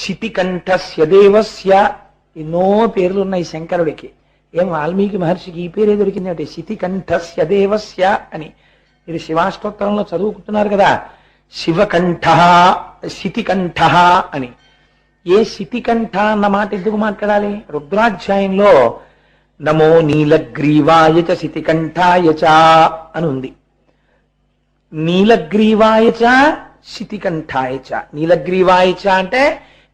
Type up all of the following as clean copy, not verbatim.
శితికంఠస్య దేవస్య, ఎన్నో పేర్లున్నాయి శంకరుడికి. ఏం వాల్మీకి మహర్షికి ఈ పేరే దొరికిందంటే శితికంఠస్య దేవస్య అని. మీరు శివాష్టోత్తరంలో చదువుకుంటున్నారు కదా, శివకంఠ శితికంఠ అని. ఏ శితికంఠ అన్న మాట ఎందుకు మాట్లాడాలి? రుద్రాధ్యాయంలో నమో నీలగ్రీవాయ చ శితికంఠాయ చ అని ఉంది. నీలగ్రీవాయ చ శితికంఠాయ చ. నీలగ్రీవాయ చ అంటే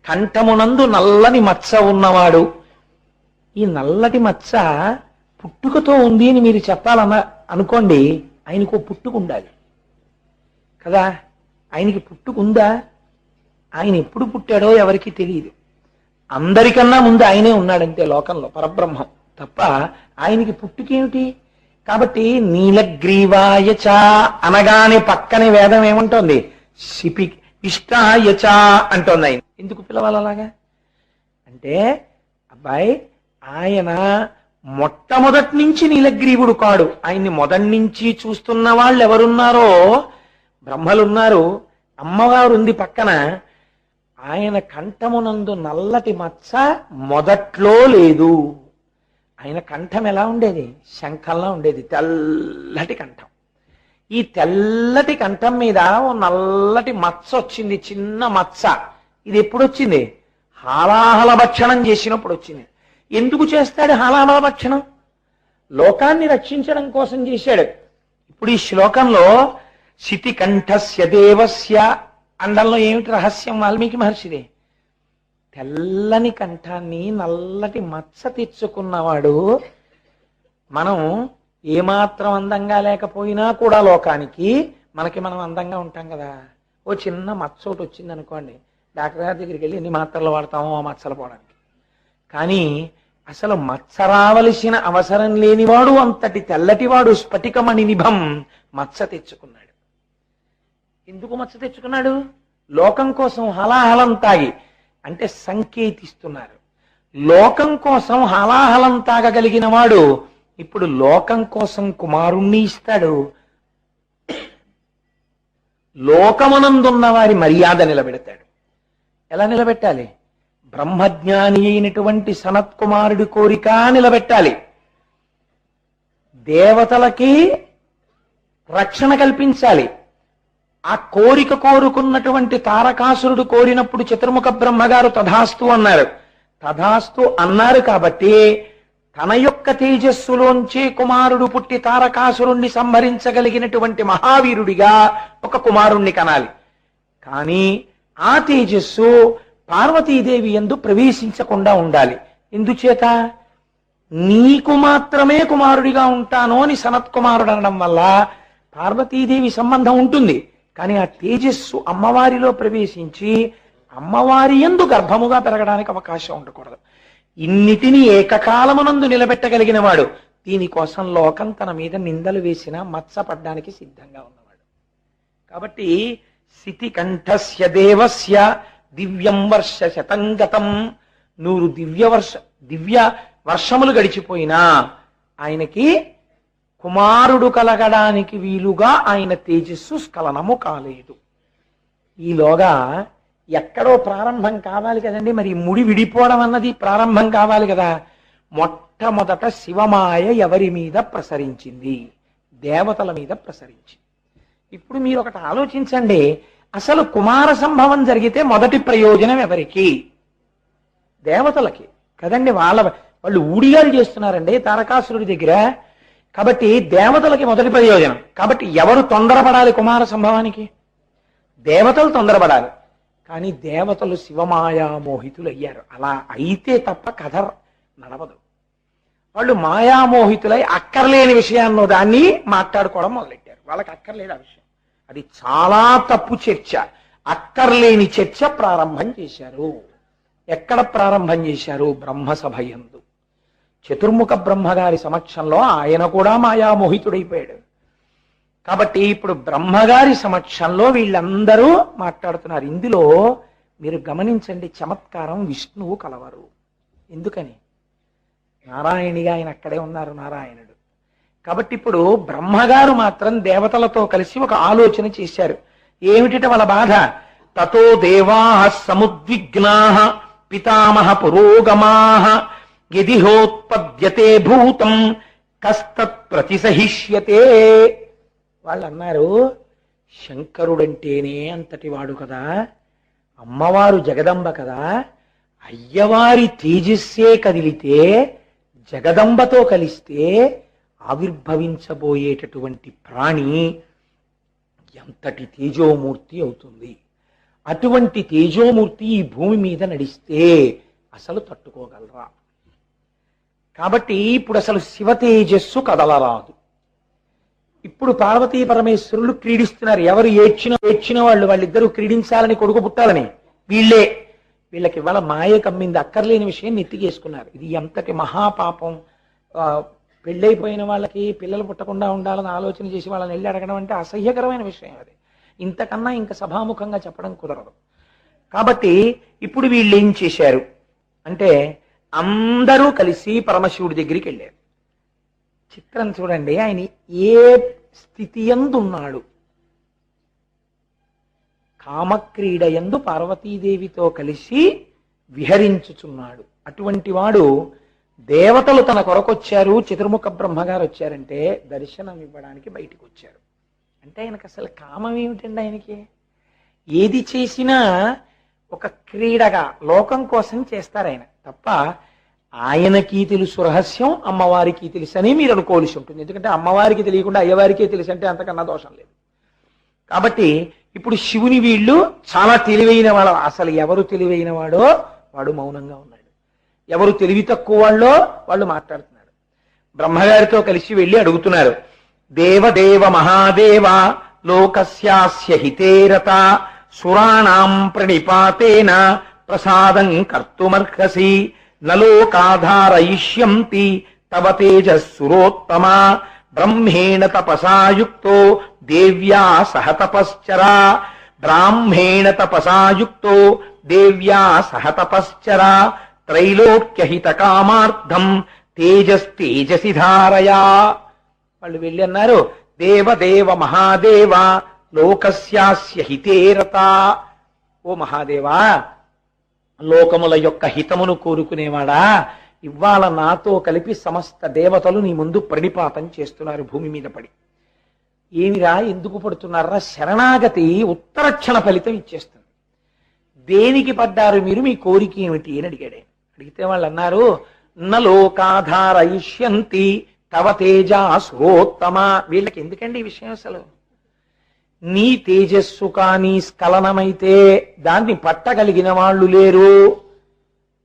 కంఠమునందు నల్లని మచ్చ ఉన్నవాడు. ఈ నల్లటి మచ్చ పుట్టుకతో ఉంది అని మీరు అనుకోండి, ఆయనకు పుట్టుక ఉండాలి కదా. ఆయనకి పుట్టుకుందా? ఆయన ఎప్పుడు పుట్టాడో ఎవరికి తెలియదు. అందరికన్నా ముందు ఆయనే ఉన్నాడంతే లోకంలో, పరబ్రహ్మం తప్ప ఆయనకి పుట్టుకేమిటి? కాబట్టి నీలగ్రీవాయ చ అనగానే పక్కనే వేదం ఏమంటోంది? ఇష్టాయ చ అంటోంది. ఆయన ఎందుకు పిలవాలి అలాగా అంటే, అబ్బాయి ఆయన మొట్టమొదటి నుంచి నీలగ్రీవుడు కాడు. ఆయన్ని మొదటి నుంచి చూస్తున్న వాళ్ళు ఎవరున్నారో, బ్రహ్మలున్నారు, అమ్మవారు ఉంది పక్కన. ఆయన కంఠమునందు నల్లటి మచ్చ మొదట్లో లేదు. ఆయన కంఠం ఎలా ఉండేది? శంఖంలా ఉండేది, తెల్లటి కంఠం. ఈ తెల్లటి కంఠం మీద ఓ నల్లటి మచ్చ వచ్చింది, చిన్న మచ్చ. ఇది ఎప్పుడు వచ్చింది? హాలాహల భక్షణం చేసినప్పుడు వచ్చింది. ఎందుకు చేస్తాడు హాలాహల భక్షణం? లోకాన్ని రక్షించడం కోసం చేశాడు. ఇప్పుడు ఈ శ్లోకంలో శితికంఠస్య దేవస్య అండంలో ఏమిటి రహస్యం? వాల్మీకి మహర్షిదే. తెల్లని కంఠాన్ని నల్లటి మచ్చ తెచ్చుకున్నవాడు. మనం ఏమాత్రం అందంగా లేకపోయినా కూడా లోకానికి మనం అందంగా ఉంటాం కదా. ఓ చిన్న మచ్చ ఒకటి వచ్చింది అనుకోండి, డాక్టర్ గారి దగ్గరికి వెళ్ళి ఎన్ని మాత్రలు వాడతామో ఆ మచ్చలు పోవడానికి. కానీ అసలు మచ్చ రావలసిన అవసరం లేనివాడు, అంతటి తెల్లటివాడు, స్ఫటికమణి నిభం మచ్చ తెచ్చుకున్నాడు. ఎందుకు మచ్చ తెచ్చుకున్నాడు? లోకం కోసం హలాహలం తాగి, అంటే సంకేతిస్తున్నారు. లోకం కోసం హలాహలం తాగగలిగిన వాడు ఇప్పుడు లోకం కోసం కుమారుణ్ణి ఇస్తాడు. లోకమనందున్న వారి మర్యాద నిలబెడతాడు. ఎలా నిలబెట్టాలి? బ్రహ్మజ్ఞాని అయినటువంటి సనత్ కుమారుడి కోరిక నిలబెట్టాలి. దేవతలకి రక్షణ కల్పించాలి. ఆ కోరిక కోరుకున్నటువంటి తారకాసురుడు కోరినప్పుడు చతుర్ముఖ బ్రహ్మగారు తథాస్తు అన్నారు. తథాస్తు అన్నారు కాబట్టి తన యొక్క తేజస్సులోంచి కుమారుడు పుట్టి తారకాసురుణ్ణి సంహరించగలిగినటువంటి మహావీరుడిగా ఒక కుమారుణ్ణి కనాలి. కానీ ఆ తేజస్సు పార్వతీదేవి యందు ప్రవేశించకుండా ఉండాలి. ఎందుచేత? నీకు మాత్రమే కుమారుడిగా ఉంటాను అని సనత్ కుమారుడు అనడం వల్ల పార్వతీదేవి సంబంధం ఉంటుంది. కానీ ఆ తేజస్సు అమ్మవారిలో ప్రవేశించి అమ్మవారి యందు గర్భముగా పెరగడానికి అవకాశం ఉండకూడదు. ఇన్నిటినీ ఏకకాలమునందు నిలబెట్టగలిగిన వాడు. దీనికోసం లోకం తన మీద నిందలు వేసినా మత్సపడ్డానికి సిద్ధంగా ఉన్నవాడు. కాబట్టి శితికంఠస్య దేవస్య దివ్యం వర్ష శతంగతం. 100 దివ్య వర్షములు గడిచిపోయినా ఆయనకి కుమారుడు కలగడానికి వీలుగా ఆయన తేజస్సు స్ఖలనము కాలేదు. ఈలోగా ఎక్కడో ప్రారంభం కావాలి కదండి. మరి ముడి విడిపోవడం అన్నది ప్రారంభం కావాలి కదా. మొట్టమొదట శివమాయ ఎవరి మీద ప్రసరించింది? దేవతల మీద ప్రసరించింది. ఇప్పుడు మీరు ఒకటి ఆలోచించండి, అసలు కుమార సంభవం జరిగితే మొదటి ప్రయోజనం ఎవరికి? దేవతలకి కదండి. వాళ్ళు ఊడిగాలు చేస్తున్నారండి తారకాసురుడి దగ్గర. కాబట్టి దేవతలకి మొదటి ప్రయోజనం. కాబట్టి ఎవరు తొందరపడాలి కుమార సంభవానికి? దేవతలు తొందరపడాలి. కానీ దేవతలు శివమాయామోహితులు అయ్యారు. అలా అయితే తప్ప కథ నడవదు. వాళ్ళు మాయామోహితులై అక్కర్లేని విషయాన్నో దాన్ని మాట్లాడుకోవడం మొదలెట్టారు. వాళ్ళకి అక్కర్లేదు ఆ విషయం. అది చాలా తప్పు చర్చ. అక్కర్లేని చర్చ ప్రారంభం చేశారు. ఎక్కడ ప్రారంభం చేశారు? బ్రహ్మసభ యందు. చతుర్ముఖ బ్రహ్మగారి సమక్షంలో ఆయన కూడా మాయామోహితుడైపోయాడు. కాబట్టి ఇప్పుడు బ్రహ్మగారి సమక్షంలో వీళ్ళందరూ మాట్లాడుతున్నారు. ఇందులో మీరు గమనించండి, చమత్కారం. విష్ణువు కలవరు. ఎందుకని? నారాయణిగా ఆయన అక్కడే ఉన్నారు, నారాయణుడు. కాబట్టి ఇప్పుడు బ్రహ్మగారు మాత్రం దేవతలతో కలిసి ఒక ఆలోచన చేశారు. ఏమిటి వాళ్ళ బాధ? తతో దేవాః సముద్విగ్నాః పితామహ పురోగమాః యదిహోత్పద్యతే భూతం కస్తత్ ప్రతిసహిష్యతే. వాళ్ళు అన్నారు, శంకరుడంటేనే అంతటి వాడు కదా, అమ్మవారు జగదంబ కదా, అయ్యవారి తేజస్సే కదిలితే జగదంబతో కలిస్తే ఆవిర్భవించబోయేటటువంటి ప్రాణి ఎంతటి తేజోమూర్తి అవుతుంది. అటువంటి తేజోమూర్తి ఈ భూమి మీద నడిస్తే అసలు తట్టుకోగలరా? కాబట్టి ఇప్పుడు అసలు శివ తేజస్సు కదలరాదు. ఇప్పుడు పార్వతీ పరమేశ్వరులు క్రీడిస్తున్నారు. ఎవరు ఏడ్చిన వాళ్ళిద్దరూ క్రీడించాలని, కొడుకు పుట్టాలని. వీళ్ళకి ఇవాళ మాయ కమ్మింది, అక్కర్లేని విషయం నెత్తికేసుకున్నారు. ఇది ఎంతటి మహాపాపం. పెళ్ళైపోయిన వాళ్ళకి పిల్లలు పుట్టకుండా ఉండాలని ఆలోచన చేసి వాళ్ళని వెళ్ళి అడగడం అంటే అసహ్యకరమైన విషయం. అది ఇంతకన్నా ఇంకా సభాముఖంగా చెప్పడం కుదరదు. కాబట్టి ఇప్పుడు వీళ్ళు ఏం చేశారు అంటే అందరూ కలిసి పరమశివుడి దగ్గరికి వెళ్ళారు. చిత్రం చూడండి, ఆయన ఏ స్థితి యందున్నాడు. కామక్రీడ యందు పార్వతీదేవితో కలిసి విహరించుచున్నాడు. అటువంటి వాడు దేవతలు తన కొరకొచ్చారు, చతుర్ముఖ బ్రహ్మగారు వచ్చారంటే దర్శనం ఇవ్వడానికి బయటికి వచ్చారు. అంటే ఆయనకు అసలు కామం ఏమిటండి? ఆయనకి ఏది చేసినా ఒక క్రీడగా లోకం కోసం చేస్తారు ఆయన తప్ప ఆయనకి తెలుసు రహస్యం, అమ్మవారికి తెలుసు అని మీరు అనుకోవలసి ఉంటుంది. ఎందుకంటే అమ్మవారికి తెలియకుండా అయ్యవారికే తెలుసు అంటే అంతకన్నా దోషం లేదు. కాబట్టి ఇప్పుడు శివుని వీళ్ళు చాలా తెలివైన వాడు. అసలు ఎవరు తెలివైన వాడో వాడు మౌనంగా ఉన్నాడు, ఎవరు తెలివి తక్కువ వాళ్ళో వాళ్ళు మాట్లాడుతున్నారు. బ్రహ్మగారితో కలిసి వెళ్ళి అడుగుతున్నారు, దేవదేవ మహాదేవ లోకస్యాస్య హితేరత సురాణాం ప్రణిపాతేన ప్రసాదం కర్తుమర్హసి నలోకాధారయిష్యంతి తవ తేజస్సురోత్తమ బ్రహ్మేణ తపసాయుక్తో దేవ్యా సహ తపశ్చరా బ్రాహ్మేణ తపసాయుక్తో దేవ్యా సహ తపశ్చరా త్రైలోక్యహిత కామార్థం తేజస్తేజసి ధారయా. వాళ్ళు వెళ్ళి అన్నారు, దేవదేవ మహాదేవ లోకస్యాస్య హితేరత. ఓ మహాదేవా, లోకముల యొక్క హితమును కోరుకునేవాడా, ఇవాళ నాతో కలిపి సమస్త దేవతలు నీ ముందు ప్రణిపాతం చేస్తున్నారు భూమి మీద పడి. ఏమిరా, ఎందుకు పడుతున్నారా? శరణాగతి ఉత్తరక్షణ ఫలితం ఇచ్చేస్తుంది. దేనికి పడ్డారు మీరు? మీ కోరిక ఏమిటి అని అడిగాడు. అడిగితే వాళ్ళు అన్నారు, నలోకాధారయిష్యంతి తవ తేజస్సురోత్తమ. వీళ్ళకి ఎందుకండి ఈ విషయం? అసలు నీ తేజస్సు కానీ స్ఖలనమైతే దాన్ని పట్టగలిగిన వాళ్ళు లేరు.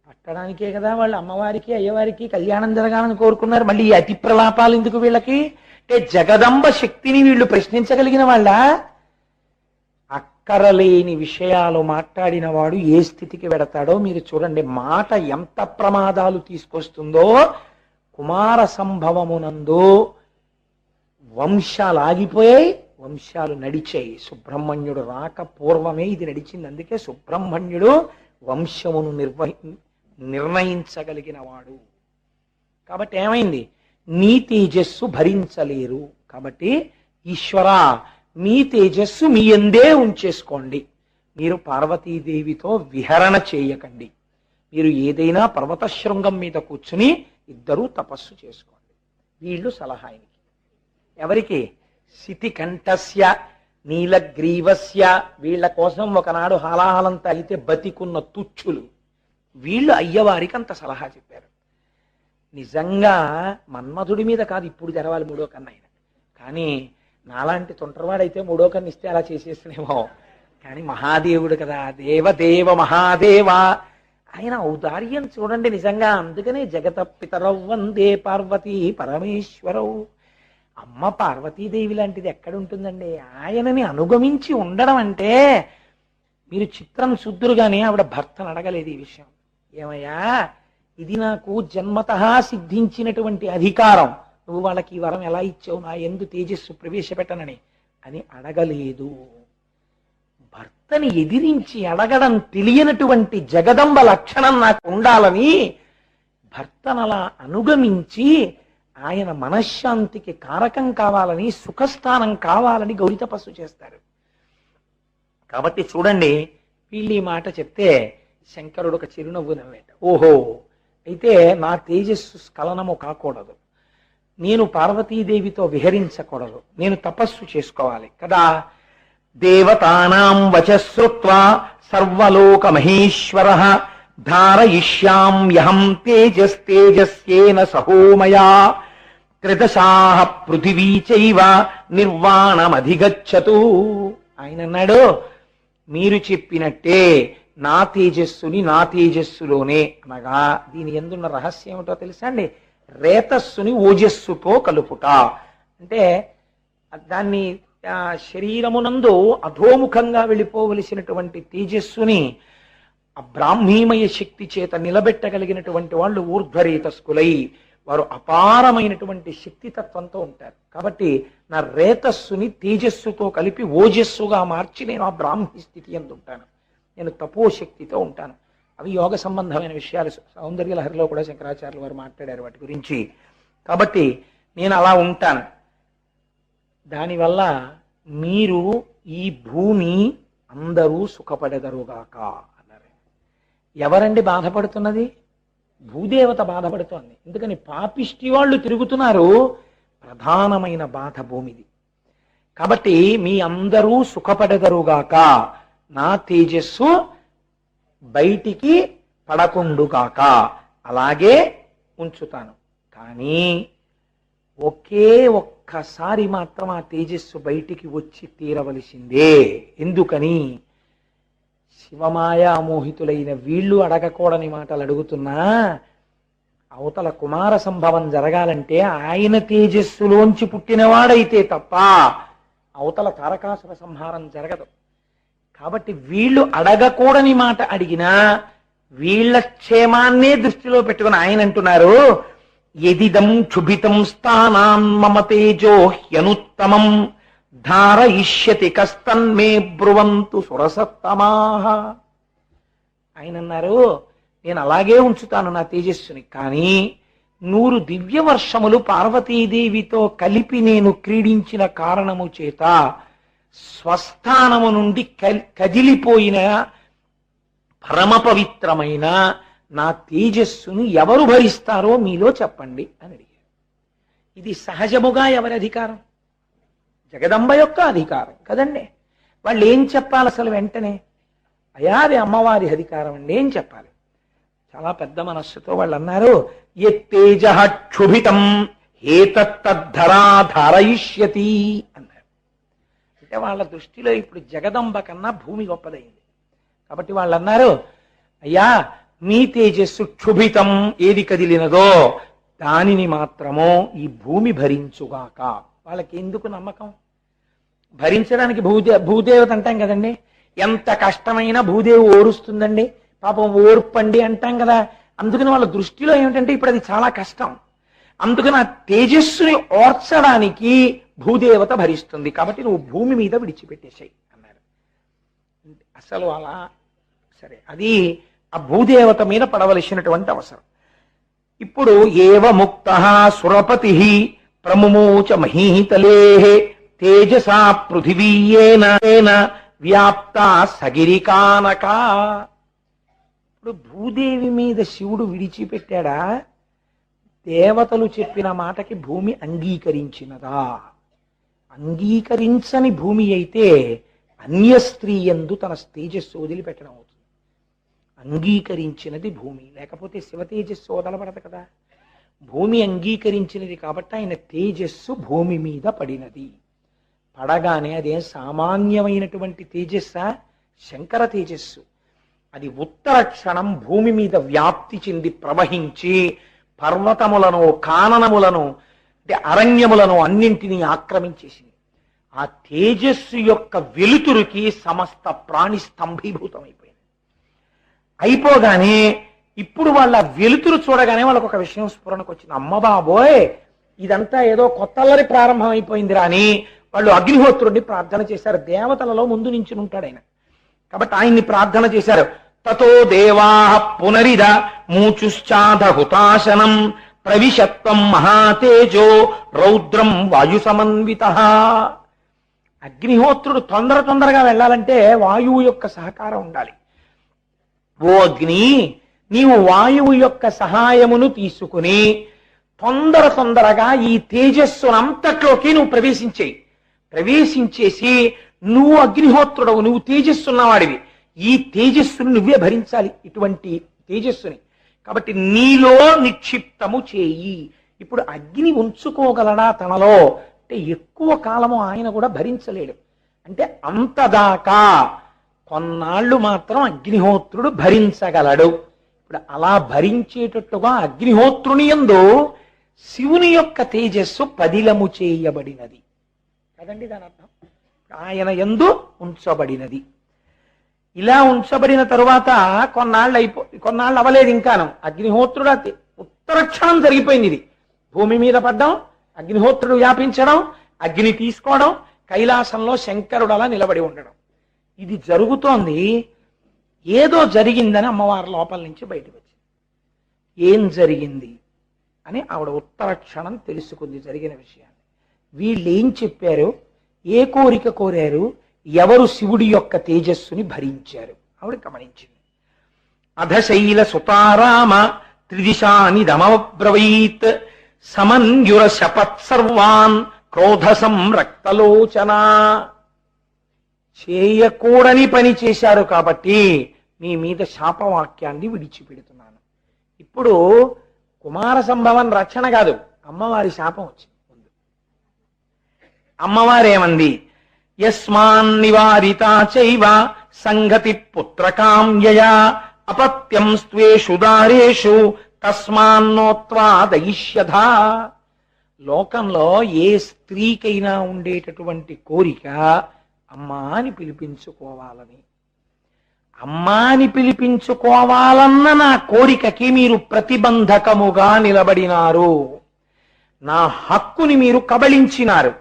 పట్టడానికే కదా వాళ్ళు అమ్మవారికి అయ్యవారికి కళ్యాణం జరగాలని కోరుకున్నారు. మళ్ళీ ఈ అతి ప్రలాపాలు ఎందుకు వీళ్ళకి? అంటే జగదంబ శక్తిని వీళ్ళు ప్రశ్నించగలిగిన వాళ్ళ? అక్కరలేని విషయాలు మాట్లాడిన వాడు ఏ స్థితికి వెడతాడో మీరు చూడండి. మాట ఎంత ప్రమాదాలు తీసుకొస్తుందో. కుమార సంభవమునందు వంశాలు ఆగిపోయాయి, వంశాలు నడిచాయి. సుబ్రహ్మణ్యుడు రాక పూర్వమే ఇది నడిచింది. అందుకే సుబ్రహ్మణ్యుడు వంశమును నిర్ణయించగలిగిన వాడు. కాబట్టి ఏమైంది? నీ తేజస్సు భరించలేరు. కాబట్టి ఈశ్వర, మీ తేజస్సు మీ యందే ఉంచేసుకోండి. మీరు పార్వతీదేవితో విహరణ చేయకండి. మీరు ఏదైనా పర్వత శృంగం మీద కూర్చుని ఇద్దరూ తపస్సు చేసుకోండి. వీళ్ళు సలహా ఆయనకి. ఎవరికి? శితికంఠస్య నీలగ్రీవస్య. వీళ్ళ కోసం ఒకనాడు హాలాహలం తాగితే బతికున్న తుచ్చులు వీళ్ళు అయ్యవారికి అంత సలహా చెప్పారు. నిజంగా మన్మధుడి మీద కాదు ఇప్పుడు తెరవాలి మూడో కన్ను ఆయన. కానీ నాలాంటి తొంటరవాడైతే మూడో కన్ను ఇస్తే అలా చేసేస్తున్నామో. కానీ మహాదేవుడు కదా, దేవదేవ మహాదేవ, ఆయన ఔదార్యం చూడండి నిజంగా. అందుకనే జగత పితరౌ వందే పార్వతీ పరమేశ్వరవు. అమ్మ పార్వతీదేవి లాంటిది ఎక్కడుంటుందండి? ఆయనని అనుగమించి ఉండడం అంటే మీరు చిత్రం శుద్ధురుగానే ఆవిడ భర్తను అడగలేదు ఈ విషయం. ఏమయ్యా, ఇది నాకు జన్మతః సిద్ధించినటువంటి అధికారం, నువ్వు వాళ్ళకి ఈ వరం ఎలా ఇచ్చావు, నా యందు తేజస్సు ప్రవేశపెట్టనని అని అడగలేదు. భర్తని ఎదిరించి అడగడం తెలియనటువంటి జగదంబ లక్షణం నాకు ఉండాలని భర్తనలా అనుగమించి ఆయన మనశ్శాంతికి కారకం కావాలని, సుఖస్థానం కావాలని గౌరీ తపస్సు చేస్తారు. కాబట్టి చూడండి, వీళ్ళు ఈ మాట చెప్తే శంకరుడు ఒక చిరునవ్వు నవ్వేట. ఓహో, అయితే నా తేజస్సు స్ఖలనము కాకూడదు, నేను పార్వతీదేవితో విహరించకూడదు, నేను తపస్సు చేసుకోవాలి కదా. దేవతానాం వచశ్రుత్వా సర్వలోక మహేశ్వర ధారయిష్యామ్యహం తేజస్తేజస్యేన సహోమయా త్రిదశాః పృథివీ చైవ నిర్వాణమధిగచ్చతు. ఆయన అన్నాడు, మీరు చెప్పినట్టే నా తేజస్సుని నా తేజస్సులోనే, అనగా దీని ఎందున్న రహస్యం ఏమిటో తెలుసా అండి? రేతస్సుని ఓజస్సుతో కలుపుట అంటే దాన్ని శరీరమునందు అధోముఖంగా వెళ్ళిపోవలసినటువంటి తేజస్సుని ఆ బ్రాహ్మీమయ శక్తి చేత నిలబెట్టగలిగినటువంటి వాళ్ళు ఊర్ధ్వరేతస్కులై వారు అపారమైనటువంటి శక్తితత్వంతో ఉంటారు. కాబట్టి నా రేతస్సుని తేజస్సుతో కలిపి ఓజస్సుగా మార్చి నేను ఆ బ్రాహ్మీ స్థితి యందు ఉంటాను, నేను తపోశక్తితో ఉంటాను. అవి యోగ సంబంధమైన విషయాలు. సౌందర్య లహరిలో కూడా శంకరాచార్యులు వారు మాట్లాడారు వాటి గురించి. కాబట్టి నేను అలా ఉంటాను. దానివల్ల మీరు ఈ భూమి అందరూ సుఖపడెదరుగాక అన్నారు. ఎవరండి బాధపడుతున్నది? భూదేవత బాధపడుతోంది. ఎందుకని పాపిష్టి వాళ్ళు తిరుగుతున్నారు, ప్రధానమైన బాధ భూమిది. కాబట్టి మీ అందరూ సుఖపడెదరుగాక, నా తేజస్సు బయటికి పడకుండుగాక అలాగే ఉంచుతాను. కానీ ఒకే ఒక్కసారి మాత్రం ఆ తేజస్సు బయటికి వచ్చి తీరవలసిందే. ఎందుకని? శివమాయ మోహితులైన వీళ్ళు అడగకూడని మాటలు అడుగుతున్నా, అవతల కుమార సంభవం జరగాలంటే ఆయన తేజస్సులోంచి పుట్టినవాడైతే తప్ప అవతల తారకాసుర సంహారం జరగదు. కాబట్టి వీళ్ళు అడగకూడని మాట అడిగినా వీళ్ళ క్షేమాన్నే దృష్టిలో పెట్టుకుని ఆయన అంటున్నారు, యదిదం క్షుభితం స్థానాన్ మమ తేజో హ్యనుత్తమం ధారయిష్యతి కస్తన్మే బ్రువంతు సురసత్తమాః. ఆయన అన్నారు, నేను అలాగే ఉంచుతాను నా తేజస్సుని, కానీ 100 దివ్య వర్షములు పార్వతీదేవితో కలిపి నేను క్రీడించిన కారణము చేత స్వస్థానము నుండి కదిలిపోయిన పరమ పవిత్రమైన నా తేజస్సును ఎవరు భరిస్తారో మీలో చెప్పండి అని అడిగారు. ఇది సహజముగా ఎవరి అధికారం? జగదంబ యొక్క అధికారం కదండి. వాళ్ళు ఏం చెప్పాలి అసలు? వెంటనే అయ్యా అది అమ్మవారి అధికారం అండి ఏం చెప్పాలి? చాలా పెద్ద మనస్సుతో వాళ్ళు అన్నారు, యత్తేజ క్షుభితం హేతత్తద్ధరా ధారయిష్యతి అన్నారు. అంటే వాళ్ళ దృష్టిలో ఇప్పుడు జగదంబ కన్నా భూమి గొప్పదైంది. కాబట్టి వాళ్ళు అన్నారు, అయ్యా మీ తేజస్సు క్షుభితం, ఏది కదిలినదో దానిని మాత్రమో ఈ భూమి భరించుగాక. వాళ్ళకి ఎందుకు నమ్మకం? భరించడానికి భూదేవత అంటాం కదండి. ఎంత కష్టమైనా భూదేవి ఓరుస్తుందండి, పాపం ఓర్పండి అంటాం కదా. అందుకని వాళ్ళ దృష్టిలో ఏమిటంటే ఇప్పుడు అది చాలా కష్టం. అందుకని ఆ తేజస్సుని ఓర్చడానికి భూదేవత భరిస్తుంది, కాబట్టి నువ్వు భూమి మీద విడిచిపెట్టేసాయి అన్నారు. అసలు అలా సరే, అది ఆ భూదేవత మీద పడవలసినటువంటి అవసరం. ఇప్పుడు ఏవ ముక్త సురపతి ప్రముమోచ మహీతలే తేజసా పృథివీయేన వ్యాప్త సగిరికానక. ఇప్పుడు భూదేవి మీద శివుడు విడిచిపెట్టాడా? దేవతలు చెప్పిన మాటకి భూమి అంగీకరించినదా? అంగీకరించని భూమి అయితే అన్య స్త్రీ యందు తన తేజస్సు వదిలిపెట్టడం అవుతుంది. అంగీకరించినది భూమి, లేకపోతే శివ తేజస్సు వదలబడదు కదా. భూమి అంగీకరించినది కాబట్టి ఆయన తేజస్సు భూమి మీద పడినది. పడగానే అదేం సామాన్యమైనటువంటి తేజస్సా? శంకర తేజస్సు. అది ఉత్తర క్షణం భూమి మీద వ్యాప్తి చెంది ప్రవహించి పర్వతములను కాననములను అంటే అరణ్యములను అన్నింటినీ ఆక్రమించేసింది. ఆ తేజస్సు యొక్క వెలుతురుకి సమస్త ప్రాణి స్తంభీభూతమైపోయింది. అయిపోగానే ఇప్పుడు వాళ్ళ వెలుతురు చూడగానే వాళ్ళకు ఒక విషయం స్ఫురణకు వచ్చింది. అమ్మ బాబోయ్, ఇదంతా ఏదో కొత్తల్లరి ప్రారంభం అయిపోయింది రాని వాళ్ళు అగ్నిహోత్రుడిని ప్రార్థన చేశారు. దేవతలలో ముందు నుంచి ఉంటాడు ఆయన, కాబట్టి ఆయన్ని ప్రార్థన చేశారు. తతో దేవా పునరిద మూచుశ్చాధ హుతాశనం ప్రవిశత్వం మహాతేజో రౌద్రం వాయు సమన్విత. అగ్నిహోత్రుడు తొందరగా వెళ్ళాలంటే వాయువు యొక్క సహకారం ఉండాలి. ఓ అగ్ని, నీవు వాయువు యొక్క సహాయమును తీసుకుని తొందరగా ఈ తేజస్సునంతట్లోకి నువ్వు ప్రవేశించేసి నువ్వు అగ్నిహోత్రుడవు, నువ్వు తేజస్సున్నవాడివి, ఈ తేజస్సును నువ్వే భరించాలి, ఇటువంటి తేజస్సుని. కాబట్టి నీలో నిక్షిప్తము చేయి. ఇప్పుడు అగ్ని ఉంచుకోగలడా తనలో అంటే ఎక్కువ కాలము ఆయన కూడా భరించలేడు. అంటే అంతదాకా కొన్నాళ్ళు మాత్రం అగ్నిహోత్రుడు భరించగలడు. ఇప్పుడు అలా భరించేటట్టుగా అగ్నిహోత్రుని యందు శివుని యొక్క తేజస్సు పదిలము చేయబడినది కదండి. దాని అర్థం ఆయన యందు ఉంచబడినది. ఇలా ఉంచబడిన తరువాత కొన్నాళ్ళు అవ్వలేదు ఇంకాను. అగ్నిహోత్రుడు ఉత్తర క్షణం జరిగిపోయింది. ఇది భూమి మీద పడ్డం, అగ్నిహోత్రుడు వ్యాపించడం, అగ్ని తీసుకోవడం, కైలాసంలో శంకరుడు అలా నిలబడి ఉండడం, ఇది జరుగుతోంది. ఏదో జరిగిందని అమ్మవారి లోపల నుంచి బయటకు వచ్చింది. ఏం జరిగింది అని ఆవిడ ఉత్తర క్షణం తెలుసుకుంది జరిగిన విషయాన్ని. వీళ్ళు ఏం చెప్పారు, ఏ కోరిక కోరారు, ఎవరు శివుడి యొక్క తేజస్సుని భరించారు ఆవిడ గమనించింది. అధశైల సుతారామ త్రిదిశాని దమబ్రవీత్ సమన్యుర శపత్ సర్వాన్ క్రోధ సంరక్తలోచన. చేయకూడని పని చేశారు కాబట్టి మీ మీద శాపవాక్యాన్ని విడిచిపెడుతున్నాను. ఇప్పుడు కుమార సంభవం రక్షణ కాదు, అమ్మవారి శాపం వచ్చింది. ముందు అమ్మవారేమంది, యస్మాన్ నివారితా చైవ సంగతి పుత్రకామ్యయా అపత్యం స్వేషు దారేషు తస్మాన్నోత్వా దయిష్యధా. లోకంలో ఏ స్త్రీకైనా ఉండేటటువంటి కోరిక అమ్మా అని పిలిపించుకోవాలని. అమ్మా అని పిలిపించుకోవాలన్న నా కోరికకి మీరు ప్రతిబంధకముగా నిలబడినారు. నా హక్కుని మీరు కబళించినారు.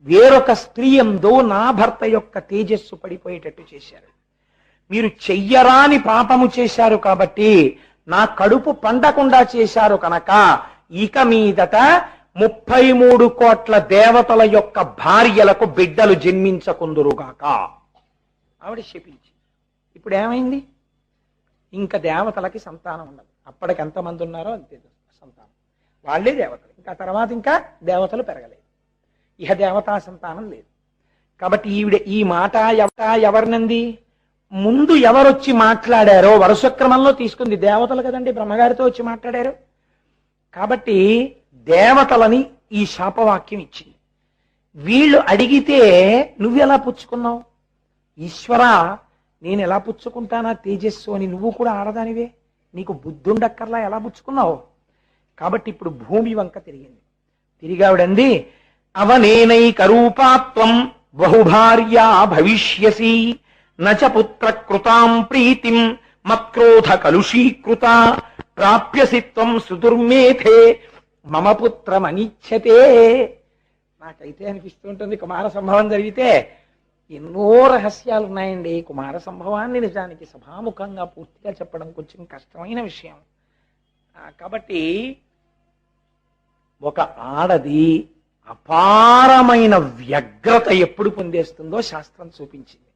వేరొక స్త్రీ యందు నా భర్త యొక్క తేజస్సు పడిపోయేటట్టు చేశారు. మీరు చెయ్యరాని పాపము చేశారు కాబట్టి నా కడుపు పండకుండా చేశారు కనుక ఇక మీదట 33 కోట్ల దేవతల యొక్క భార్యలకు బిడ్డలు జన్మించకుందురుగాక ఆవిడ శపించి. ఇప్పుడు ఏమైంది, ఇంకా దేవతలకి సంతానం ఉండదు. అప్పటికి ఎంతమంది ఉన్నారో అంతే సంతానం, వాళ్ళే దేవతలు. ఇంకా తర్వాత ఇంకా దేవతలు పెరగలేదు, ఇహ దేవతా సంతానం లేదు. కాబట్టి ఈవిడ ఈ మాట ఎవరినంది, ముందు ఎవరొచ్చి మాట్లాడారో వరుసక్రమంలో తీసుకుంది. దేవతలు కదండి, బ్రహ్మగారితో వచ్చి మాట్లాడారు కాబట్టి దేవతలని ఈ శాపవాక్యం ఇచ్చింది. వీళ్ళు అడిగితే నువ్వెలా పుచ్చుకున్నావు, ఈశ్వరా నేను ఎలా పుచ్చుకుంటానా తేజస్సు అని, నువ్వు కూడా ఆడదానివే, నీకు బుద్ధుండక్కర్లా ఎలా పుచ్చుకున్నావు. కాబట్టి ఇప్పుడు భూమి వంక తిరిగింది. తిరిగావిడంది, అవనేనైక రూపాత్వం బహుభార్యా భవిష్యసి నచ పుత్ర కృతాం ప్రీతిం మత్క్రోధ కలుషీకృత ప్రాప్యసి త్వం సుదుర్మేధే మమ పుత్రమనిచ్యతే. నాకైతే అనిపిస్తుంటుంది కుమార సంభవం జరిగితే ఎన్నో రహస్యాలు ఉన్నాయండి. కుమార సంభవాన్ని నిజానికి సభాముఖంగా పూర్తిగా చెప్పడం కొంచెం కష్టమైన విషయం. కాబట్టి ఒక ఆడది అపారమైన వ్యగ్రత ఎప్పుడు పొందేస్తుందో శాస్త్రం చూపించింది.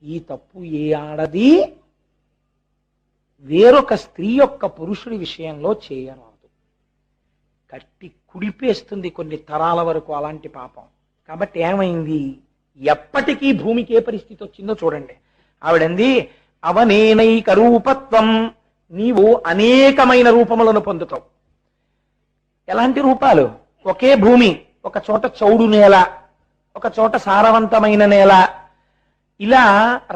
ఈ తప్పు ఏ ఆడది వేరొక స్త్రీ యొక్క పురుషుడి విషయంలో చేయరాదు. కట్టి కుడిపేస్తుంది కొన్ని తరాల వరకు అలాంటి పాపం. కాబట్టి ఏమైంది, ఎప్పటికీ భూమికి ఏ పరిస్థితి వచ్చిందో చూడండి. ఆవిడంది, అవనేనైక రూపత్వం, నీవు అనేకమైన రూపములను పొందుతావు. ఎలాంటి రూపాలు, ఒకే భూమి, ఒక చోట చౌడు నేల, ఒక చోట సారవంతమైన నేల, ఇలా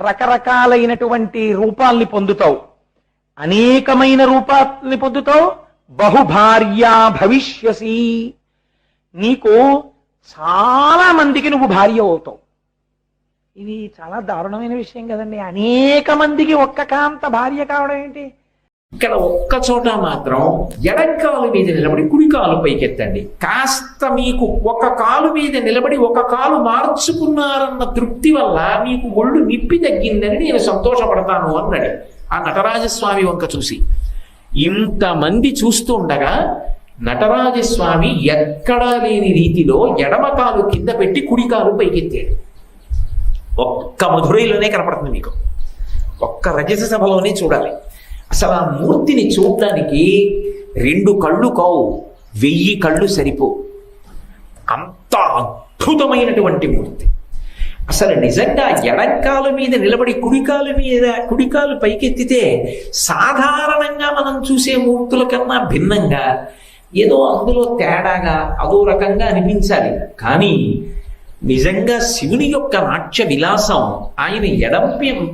రకరకాలైనటువంటి రూపాల్ని పొందుతావు, అనేకమైన రూపాల్ని పొందుతావు. బహుభార్యా భవిష్యసి, నీకు చాలా మందికి నువ్వు భార్య అవుతావు. ఇది చాలా దారుణమైన విషయం కదండి. అనేక మందికి ఒక్క కాంత భార్య కావడం ఏంటి. ఇక్కడ ఒక్క చోట మాత్రం ఎడంకాలు మీద నిలబడి కుడి కాలు పైకెత్తండి. కాస్త మీకు ఒక కాలు మీద నిలబడి ఒక కాలు మార్చుకున్నారన్న తృప్తి వల్ల మీకు ఒళ్ళు నిప్పి తగ్గిందని నేను సంతోషపడతాను అన్నాడు ఆ నటరాజస్వామి వంక చూసి. ఇంతమంది చూస్తూ ఉండగా నటరాజస్వామి ఎక్కడా లేని రీతిలో ఎడమ కాలు కింద పెట్టి కుడి కాలు పైకెత్తాడు. ఒక్క మధురైలోనే కనపడుతుంది మీకు. ఒక్క రజత సభలోనే చూడాలి. అసలు ఆ మూర్తిని చూడడానికి 2 కళ్ళు కావు, 1000 కళ్ళు సరిపో. అంత అద్భుతమైనటువంటి మూర్తి. అసలు నిజంగా ఎడంకాలు మీద నిలబడి కుడికాలు పైకెత్తితే సాధారణంగా మనం చూసే మూర్తుల కన్నా భిన్నంగా ఏదో అందులో తేడాగా అదో రకంగా అనిపించాలి. కానీ నిజంగా శివుని యొక్క నాట్య విలాసం, ఆయన ఎడం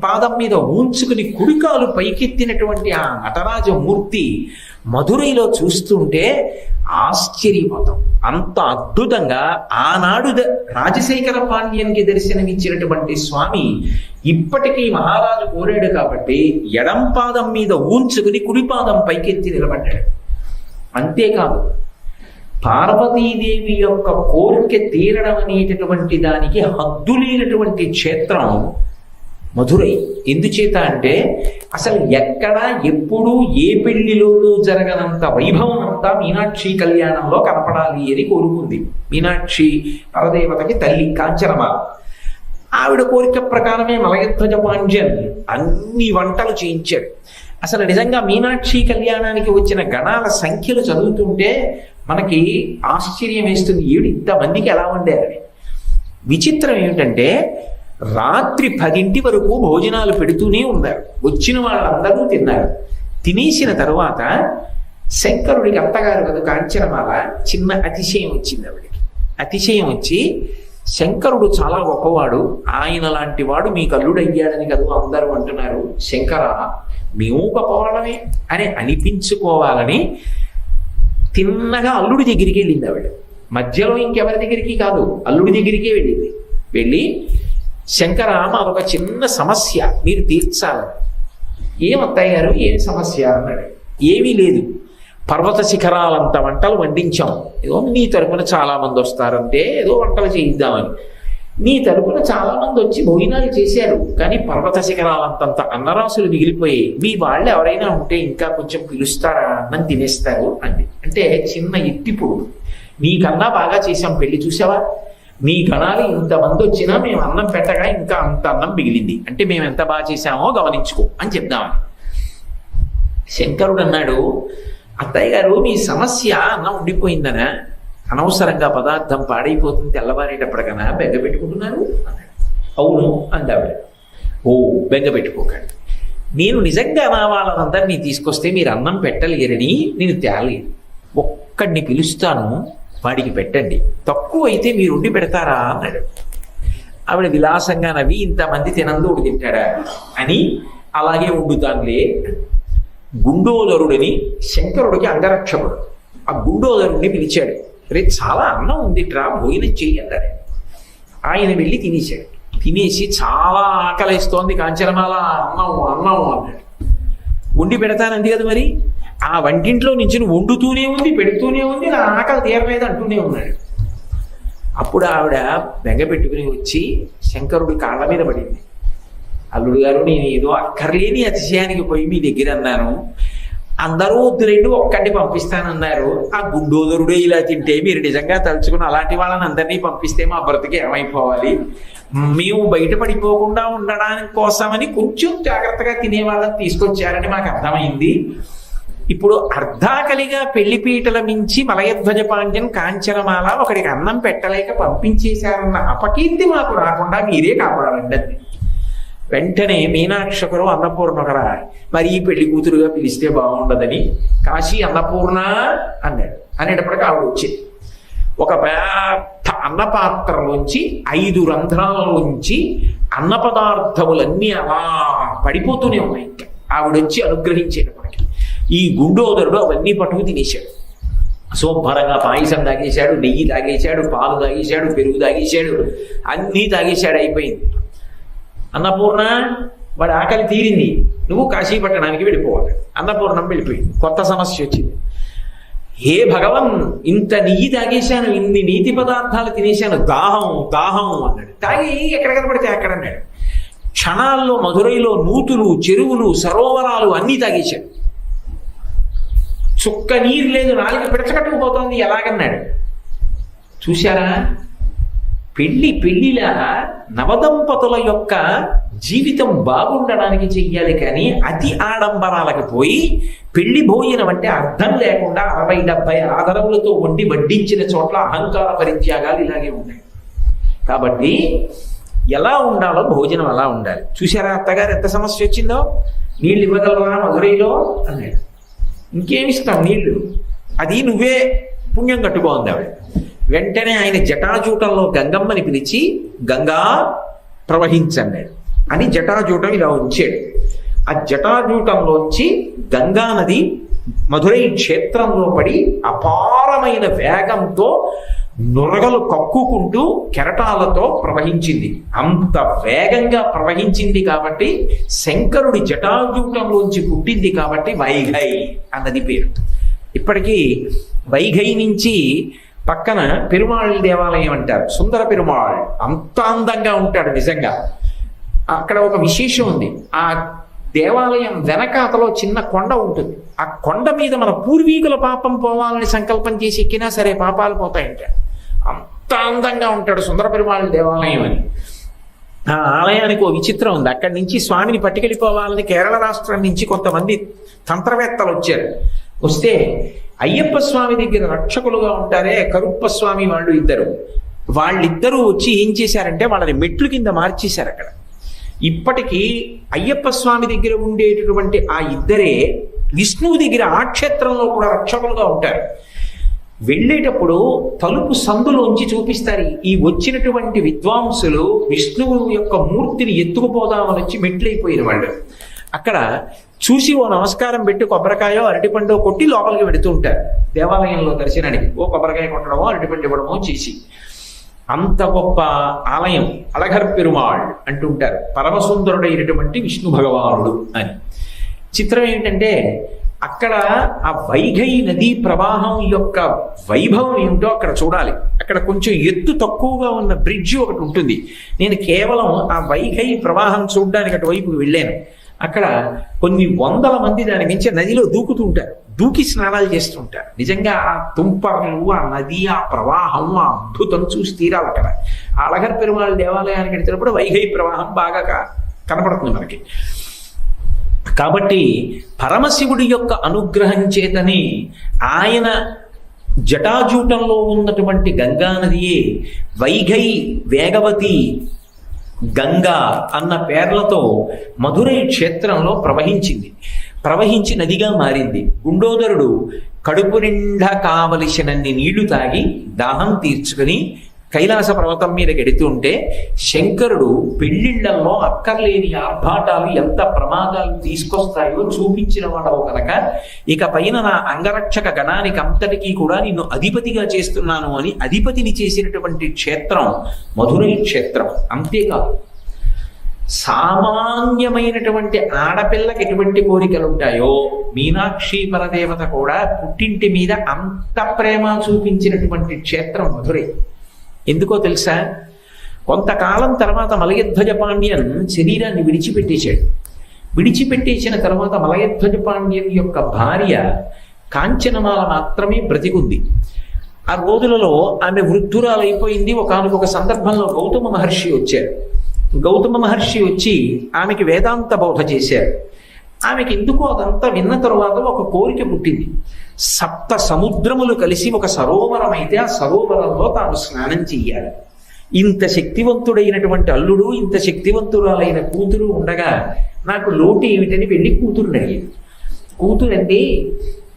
పాదం మీద ఉంచుకుని కుడికాలు పైకెత్తినటువంటి ఆ నటరాజ మూర్తి మధురైలో చూస్తుంటే ఆశ్చర్యపోతాం. అంత అద్భుతంగా ఆనాడు రాజశేఖర పాండ్యన్కి దర్శనమిచ్చినటువంటి స్వామి ఇప్పటికీ మహారాజు కోరాడు కాబట్టి ఎడం పాదం మీద ఉంచుకుని కుడి పాదం పైకెత్తి నిలబడ్డాడు. అంతేకాదు, పార్వతీదేవి యొక్క కోరిక తీరడం అనేటటువంటి దానికి హద్దు లేనటువంటి క్షేత్రం మధురై. ఎందుచేత అంటే అసలు ఎక్కడ ఎప్పుడు ఏ పెళ్లిలోనూ జరగనంత వైభవం అంతా మీనాక్షి కళ్యాణంలో కనపడాలి అని కోరుకుంది. మీనాక్షి పరదేవతకి తల్లి కాంచనమాల. ఆవిడ కోరిక ప్రకారమే మలయధ్వజ పాండ్యన్ అన్ని వంటలు చేయించాడు. అసలు నిజంగా మీనాక్షి కళ్యాణానికి వచ్చిన గణాల సంఖ్యలు చదువుతుంటే మనకి ఆశ్చర్యం వేస్తుంది. ఇంతమందికి ఎలా వండారని. విచిత్రం ఏమిటంటే రాత్రి 10 వరకు భోజనాలు పెడుతూనే ఉన్నారు. వచ్చిన వాళ్ళందరూ తిన్నారు. తినేసిన తరువాత శంకరుడికి అత్తగారు కదా కాంచనమాల, చిన్న అతిశయం వచ్చింది ఆవిడికి. అతిశయం వచ్చి, శంకరుడు చాలా గొప్పవాడు, ఆయన లాంటి వాడు మీకు అల్లుడయ్యాడని కదా అందరూ అంటున్నారు, శంకర మేము గొప్పవాళ్ళమే అని అనిపించుకోవాలని తిన్నగా అల్లుడి దగ్గరికి వెళ్ళింది ఆవిడ. మధ్యలో ఇంకెవరి దగ్గరికి కాదు, అల్లుడి దగ్గరికే వెళ్ళింది. వెళ్ళి, శంకర మాదొక చిన్న సమస్య మీరు తీర్చాలని. ఏమత్తయ్య గారు, ఏమి సమస్య అన్నాడు. ఏమీ లేదు, పర్వత శిఖరాలంత వంటలు వండించాం. ఏదో నీ తరపున చాలా మంది వస్తారంటే ఏదో వంటలు చేయిద్దామని. నీ తరపున చాలా మంది వచ్చి భోజనాలు చేశారు, కానీ పర్వత శిఖరాలంతంత అన్నరాసులు మిగిలిపోయి మీ వాళ్ళు ఎవరైనా ఉంటే ఇంకా కొంచెం పిలుస్తారా, అన్నం తినేస్తారు అంది. అంటే చిన్న ఎత్తిప్పుడు, నీకన్నా బాగా చేశాం పెళ్లి, చూసావా నీ గణాలు ఇంతమంది వచ్చినా మేము అన్నం పెట్టగా ఇంకా అంత అన్నం మిగిలింది, అంటే మేము ఎంత బాగా చేశామో గమనించుకో అని చెప్దామని. శంకరుడు అన్నాడు, అత్తయ్య గారు మీ సమస్య అన్నం ఉండిపోయిందనా, అనవసరంగా పదార్థం పాడైపోతుంది తెల్లవారేటప్పటికన్నా బెంగ పెట్టుకుంటున్నారు అన్నాడు. అవును అందావిడ. ఓ బెంగ పెట్టుకోకండి, నేను నిజంగా నా వాళ్ళందరినీ తీసుకొస్తే మీరు అన్నం పెట్టలేరని నేను తేలేదు. ఒక్కడిని పిలుస్తాను, వాడికి పెట్టండి, తక్కువ అయితే మీరు ఉండి పెడతారా అన్నాడు. ఆవిడ విలాసంగా నవ్వి, ఇంతమంది తినందోడు తింటాడా అని, అలాగే వండుతానులే. గుండోదరుడిని శంకరుడికి అంగరక్షకుడు, ఆ గుండోదరుడిని పిలిచాడు. రేపు చాలా అన్నం ఉందిట్రా భోజనం చెయ్యి అన్నాడు. ఆయన వెళ్ళి తినేశాడు. తినేసి చాలా ఆకలిస్తోంది కాంచనమాల, అన్నం అన్నం అన్నాడు. వండి పెడతానంది కదా మరి, ఆ వంటింట్లో నుంచి వండుతూనే ఉంది, పెడుతూనే ఉంది, నా ఆకలి తీరలేదు అంటూనే ఉన్నాడు. అప్పుడు ఆవిడ బెంగ పెట్టుకుని వచ్చి శంకరుడి కాళ్ళ మీద పడింది. అల్లుడు గారు, నేను ఏదో అక్కర్లేని అతిశయానికి పోయి మీ దగ్గర అన్నాను, అందరూ వద్దులేండి ఒక్కడిని పంపిస్తానన్నారు. ఆ గుండోదరుడే ఇలా తింటే మీరు నిజంగా తలుచుకుని అలాంటి వాళ్ళని అందరినీ పంపిస్తే మా బ్రతికి ఏమైపోవాలి, మేము బయటపడిపోకుండా ఉండడానికి కోసమని కొంచెం జాగ్రత్తగా తినేవాళ్ళని తీసుకొచ్చారని మాకు అర్థమైంది. ఇప్పుడు అర్ధాకలిగా పెళ్లిపీటల మించి మలయధ్వజ పాండ్యన్ కాంచనమాల ఒకడికి అన్నం పెట్టలేక పంపించేశారన్న అపకీర్తి మాకు రాకుండా మీరే కాపాడండి అంది. వెంటనే మీనాక్షకుడు అన్నపూర్ణకరా, మరి ఈ పెళ్లి కూతురుగా పిలిస్తే బాగుండదని కాశీ అన్నపూర్ణ అన్నాడు. అనేటప్పటికీ ఆవిడ వచ్చింది. ఒక పెద్ద అన్నపాత్రలోంచి 5 రంధ్రాలలోంచి అన్న పదార్థములన్నీ అలా పడిపోతూనే ఉన్నాయి. ఇంకా ఆవిడొచ్చి అనుగ్రహించేటప్పటికి ఈ గుండోదరుడు అవన్నీ పట్టుకు తినేశాడు. శుభ్రంగా పాయసం తాగేశాడు, నెయ్యి తాగేశాడు, పాలు తాగేశాడు, పెరుగు తాగేశాడు, అన్నీ తాగేశాడు. అయిపోయింది. అన్నపూర్ణ, వాడి ఆకలి తీరింది, నువ్వు కాశీ పట్టణానికి వెళ్ళిపోవాలి. అన్నపూర్ణం వెళ్ళిపోయింది. కొత్త సమస్య వచ్చింది. హే భగవన్, ఇంత నెయ్యి తాగేశాను, ఇన్ని నీతి పదార్థాలు తినేశాను, దాహం దాహం అన్నాడు. తాగి ఎక్కడ కనపడితే అక్కడ అన్నాడు. క్షణాల్లో మధురైలో నూతులు, చెరువులు, సరోవరాలు అన్నీ తాగేశాడు. చుక్క నీరు లేదు, నాలుగు పిడచకట్టుకుపోతుంది ఎలాగన్నాడు. చూశారా, పెళ్లిలా నవదంపతుల యొక్క జీవితం బాగుండడానికి చెయ్యాలి, కానీ అతి ఆడంబరాలకు పోయి పెళ్లి భోజనం అంటే అర్థం లేకుండా 60-70 ఆదరవులతో వండి వడ్డించిన చోట్ల అహంకార పరిత్యాగాలు ఇలాగే ఉంటాయి. కాబట్టి ఎలా ఉండాలో భోజనం అలా ఉండాలి. చూసారా అత్తగారు ఎంత సమస్య వచ్చిందో, నీళ్ళు ఇవ్వగలరా మధురైలో అన్నాడు. ఇంకేమిస్తాం నీళ్లు, అది నువ్వే పుణ్యం కట్టుకోంది ఆవిడ. వెంటనే ఆయన జటాజూటంలో గంగమ్మని పిలిచి గంగా ప్రవహించన్నాడు అని జటాజూటం ఇలా ఉంచాడు. ఆ జటాజూటంలోంచి గంగా నది మధురై క్షేత్రంలో పడి అపారమైన వేగంతో నురగలు కక్కుకుంటూ కెరటాలతో ప్రవహించింది. అంత వేగంగా ప్రవహించింది కాబట్టి శంకరుడి జటాజూటంలోంచి పుట్టింది కాబట్టి వైఘై అన్నది పేరు. ఇప్పటికీ వైఘై నుంచి పక్కన పెరుమాళ్ దేవాలయం అంటారు, సుందర పెరుమాళ్. అంత అందంగా ఉంటాడు నిజంగా. అక్కడ ఒక విశేషం ఉంది. ఆ దేవాలయం వెనకాతలో చిన్న కొండ ఉంటుంది. ఆ కొండ మీద మన పూర్వీకుల పాపం పోవాలని సంకల్పం చేసి ఎక్కినా సరే పాపాలు పోతాయంట. అంత అందంగా ఉంటాడు సుందర పెరుమాళ్ దేవాలయం అని. ఆ ఆలయానికి ఓ విచిత్రం ఉంది. అక్కడి నుంచి స్వామిని పట్టుకెళ్ళిపోవాలని కేరళ రాష్ట్రం నుంచి కొంతమంది తంత్రవేత్తలు వచ్చారు. వస్తే అయ్యప్ప స్వామి దగ్గర రక్షకులుగా ఉంటారే కరుప్ప స్వామి వాళ్ళిద్దరూ వచ్చి ఏం చేశారంటే వాళ్ళని మెట్లు కింద మార్చేశారు. అక్కడ ఇప్పటికీ అయ్యప్ప స్వామి దగ్గర ఉండేటటువంటి ఆ ఇద్దరే విష్ణువు దగ్గర ఆ క్షేత్రంలో కూడా రక్షకులుగా ఉంటారు. వెళ్ళేటప్పుడు తలుపు సందులోంచి చూపిస్తారు. ఈ వచ్చినటువంటి విద్వాంసులు విష్ణువు యొక్క మూర్తిని ఎత్తుకుపోదామని వచ్చి మెట్లయిపోయిన వాళ్ళు అక్కడ చూసి ఓ నమస్కారం పెట్టి కొబ్బరికాయో అరటిపండో కొట్టి లోపలికి వెడుతూ ఉంటారు. దేవాలయంలో దర్శనానికి ఓ కొబ్బరికాయ కొట్టడమో అరటిపండు ఇవ్వడమో చేసి. అంత గొప్ప ఆలయం అళగర్ పెరుమాళ్ అంటుంటారు, పరమసుందరుడైనటువంటి విష్ణు భగవానుడు అని. చిత్రం ఏంటంటే అక్కడ ఆ వైఘై నదీ ప్రవాహం యొక్క వైభవం ఏమిటో అక్కడ చూడాలి. అక్కడ కొంచెం ఎత్తు తక్కువగా ఉన్న బ్రిడ్జి ఒకటి ఉంటుంది. నేను కేవలం ఆ వైఘై ప్రవాహం చూడడానికి అటువైపుకి వెళ్ళాను. అక్కడ కొన్ని వందల మంది దాని మించి నదిలో దూకుతుంటారు, దూకి స్నానాలు చేస్తుంటారు. నిజంగా ఆ తుంపర్లు, ఆ నది, ఆ ప్రవాహం, ఆ అద్భుతం చూసి తీరాలి. అక్కడ అళగర్ పెరుమాళ్ దేవాలయానికి వెళ్తున్నప్పుడు వైఘై ప్రవాహం బాగా కనపడుతుంది మనకి. కాబట్టి పరమశివుడి యొక్క అనుగ్రహం చేతని ఆయన జటాజూటంలో ఉన్నటువంటి గంగానదియే వైఘై, వేగవతి, గంగా అన్న పేర్లతో మధురై క్షేత్రంలో ప్రవహించి నదిగా మారింది. గుండోదరుడు కడుపు నిండా కావలసినన్ని నీళ్లు తాగి దాహం తీర్చుకుని కైలాస పర్వతం మీద గెడుతుంటే శంకరుడు పెళ్లిళ్లలో అక్కర్లేని ఆర్భాటాలు ఎంత ప్రమాదాలు తీసుకొస్తాయో చూపించిన వాడవు కనుక ఇక పైన నా అంగరక్షక గణానికి అంతటికీ కూడా నిన్ను అధిపతిగా చేస్తున్నాను అని అధిపతిని చేసినటువంటి క్షేత్రం మధురై క్షేత్రం. అంతేకాదు సామాన్యమైనటువంటి ఆడపిల్లకి ఎటువంటి కోరికలు ఉంటాయో మీనాక్షి పరదేవత కూడా పుట్టింటి మీద అంత ప్రేమ చూపించినటువంటి క్షేత్రం మధురై. ఎందుకో తెలుసా? కొంతకాలం తర్వాత మలయధ్వజ పాండ్యన్ శరీరాన్ని విడిచిపెట్టేసిన తర్వాత మలయధ్వజ పాండ్యన్ యొక్క భార్య కాంచనమాల మాత్రమే బ్రతికుంది. ఆ రోజులలో ఆమె వృద్ధురాలైపోయింది. ఒకానొక సందర్భంలో గౌతమ మహర్షి వచ్చారు. గౌతమ మహర్షి వచ్చి ఆమెకి వేదాంత బోధ చేశారు. ఆమెకి ఎందుకో అదంతా విన్న తరువాత ఒక కోరిక పుట్టింది. 7 సముద్రములు కలిసి ఒక సరోవరం అయితే ఆ సరోవరంలో తాను స్నానం చెయ్యాలి. ఇంత శక్తివంతుడైనటువంటి అల్లుడు, ఇంత శక్తివంతురాలైన కూతురు ఉండగా నాకు లోటు ఏమిటని వెళ్ళి కూతురుని అడిగింది. కూతురండి,